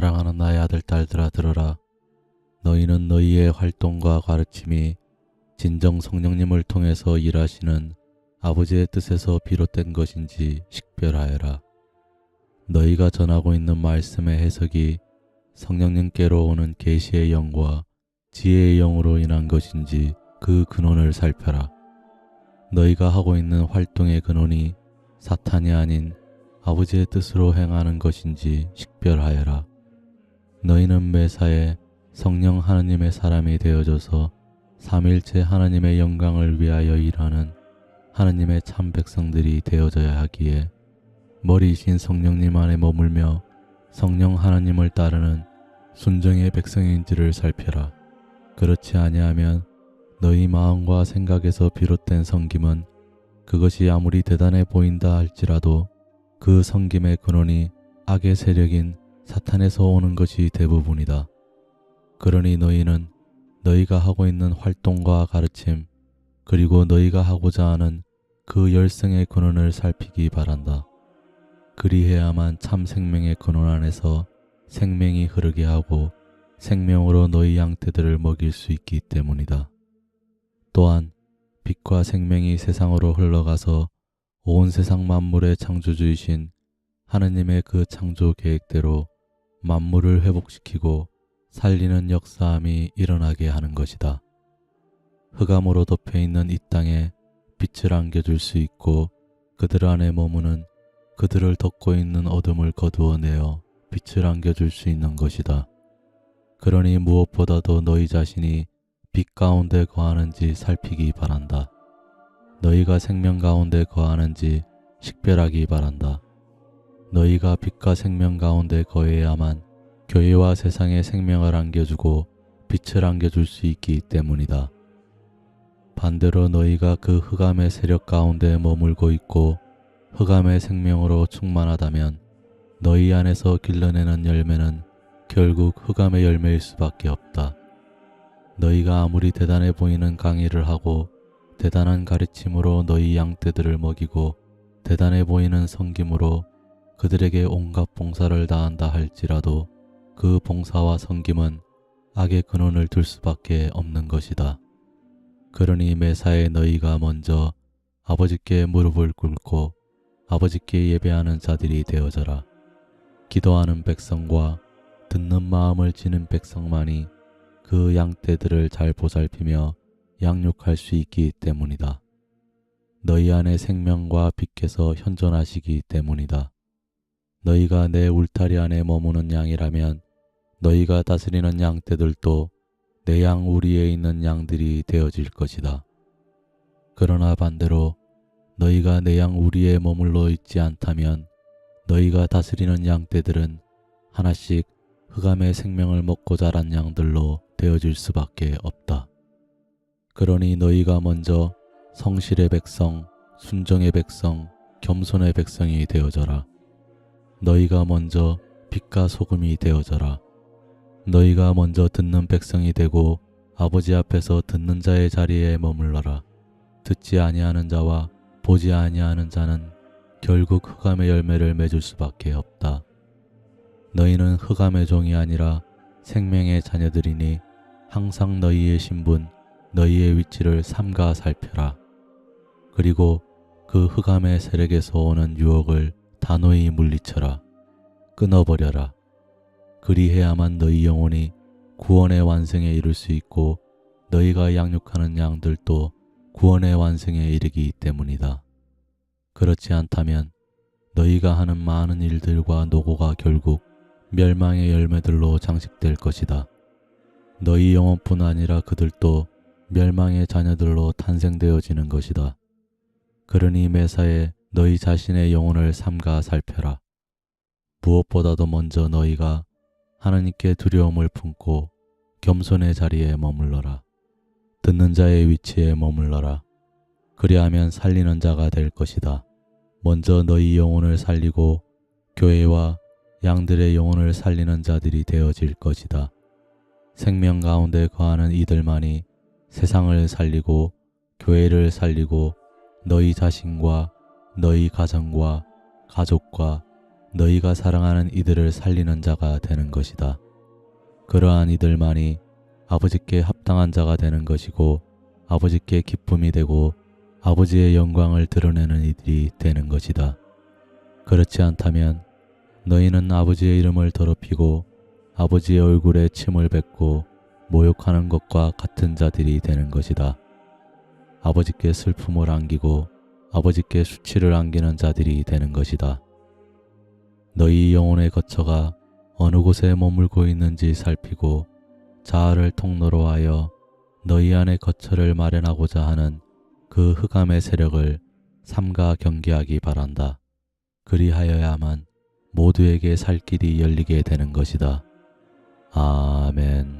사랑하는 나의 아들 딸들아 들으라. 너희는 너희의 활동과 가르침이 진정 성령님을 통해서 일하시는 아버지의 뜻에서 비롯된 것인지 식별하여라. 너희가 전하고 있는 말씀의 해석이 성령님께로 오는 계시의 영과 지혜의 영으로 인한 것인지 그 근원을 살펴라. 너희가 하고 있는 활동의 근원이 사탄이 아닌 아버지의 뜻으로 행하는 것인지 식별하여라. 너희는 매사에 성령 하느님의 사람이 되어져서 삼일체 하나님의 영광을 위하여 일하는 하느님의 참 백성들이 되어져야 하기에 머리이신 성령님 안에 머물며 성령 하나님을 따르는 순정의 백성인지를 살펴라. 그렇지 아니하면 너희 마음과 생각에서 비롯된 섬김은 그것이 아무리 대단해 보인다 할지라도 그 섬김의 근원이 악의 세력인 사탄에서 오는 것이 대부분이다. 그러니 너희는 너희가 하고 있는 활동과 가르침 그리고 너희가 하고자 하는 그 열성의 근원을 살피기 바란다. 그리해야만 참 생명의 근원 안에서 생명이 흐르게 하고 생명으로 너희 양떼들을 먹일 수 있기 때문이다. 또한 빛과 생명이 세상으로 흘러가서 온 세상 만물의 창조주이신 하느님의 그 창조 계획대로 만물을 회복시키고 살리는 역사함이 일어나게 하는 것이다. 흑암으로 덮여있는 이 땅에 빛을 안겨줄 수 있고 그들 안에 머무는 그들을 덮고 있는 어둠을 거두어내어 빛을 안겨줄 수 있는 것이다. 그러니 무엇보다도 너희 자신이 빛 가운데 거하는지 살피기 바란다. 너희가 생명 가운데 거하는지 식별하기 바란다. 너희가 빛과 생명 가운데 거해야만 교회와 세상에 생명을 안겨주고 빛을 안겨줄 수 있기 때문이다. 반대로 너희가 그 흑암의 세력 가운데 머물고 있고 흑암의 생명으로 충만하다면 너희 안에서 길러내는 열매는 결국 흑암의 열매일 수밖에 없다. 너희가 아무리 대단해 보이는 강의를 하고 대단한 가르침으로 너희 양떼들을 먹이고 대단해 보이는 섬김으로 그들에게 온갖 봉사를 다한다 할지라도 그 봉사와 섬김은 악의 근원을 둘 수밖에 없는 것이다. 그러니 매사에 너희가 먼저 아버지께 무릎을 꿇고 아버지께 예배하는 자들이 되어져라. 기도하는 백성과 듣는 마음을 지닌 백성만이 그 양떼들을 잘 보살피며 양육할 수 있기 때문이다. 너희 안에 생명과 빛께서 현존하시기 때문이다. 너희가 내 울타리 안에 머무는 양이라면 너희가 다스리는 양떼들도 내 양 우리에 있는 양들이 되어질 것이다. 그러나 반대로 너희가 내 양 우리에 머물러 있지 않다면 너희가 다스리는 양떼들은 하나씩 흑암의 생명을 먹고 자란 양들로 되어질 수밖에 없다. 그러니 너희가 먼저 성실의 백성, 순정의 백성, 겸손의 백성이 되어져라. 너희가 먼저 빛과 소금이 되어져라. 너희가 먼저 듣는 백성이 되고 아버지 앞에서 듣는 자의 자리에 머물러라. 듣지 아니하는 자와 보지 아니하는 자는 결국 흑암의 열매를 맺을 수밖에 없다. 너희는 흑암의 종이 아니라 생명의 자녀들이니 항상 너희의 신분, 너희의 위치를 삼가 살펴라. 그리고 그 흑암의 세력에서 오는 유혹을 단호히 물리쳐라. 끊어버려라. 그리해야만 너희 영혼이 구원의 완성에 이를 수 있고 너희가 양육하는 양들도 구원의 완성에 이르기 때문이다. 그렇지 않다면 너희가 하는 많은 일들과 노고가 결국 멸망의 열매들로 장식될 것이다. 너희 영혼뿐 아니라 그들도 멸망의 자녀들로 탄생되어지는 것이다. 그러니 매사에 너희 자신의 영혼을 삼가 살펴라. 무엇보다도 먼저 너희가 하나님께 두려움을 품고 겸손의 자리에 머물러라. 듣는 자의 위치에 머물러라. 그리하면 살리는 자가 될 것이다. 먼저 너희 영혼을 살리고 교회와 양들의 영혼을 살리는 자들이 되어질 것이다. 생명 가운데 거하는 이들만이 세상을 살리고 교회를 살리고 너희 자신과 너희 가정과 가족과 너희가 사랑하는 이들을 살리는 자가 되는 것이다. 그러한 이들만이 아버지께 합당한 자가 되는 것이고 아버지께 기쁨이 되고 아버지의 영광을 드러내는 이들이 되는 것이다. 그렇지 않다면 너희는 아버지의 이름을 더럽히고 아버지의 얼굴에 침을 뱉고 모욕하는 것과 같은 자들이 되는 것이다. 아버지께 슬픔을 안기고 아버지께 수치를 안기는 자들이 되는 것이다. 너희 영혼의 거처가 어느 곳에 머물고 있는지 살피고 자아를 통로로 하여 너희 안의 거처를 마련하고자 하는 그 흑암의 세력을 삼가 경계하기 바란다. 그리하여야만 모두에게 살 길이 열리게 되는 것이다. 아멘.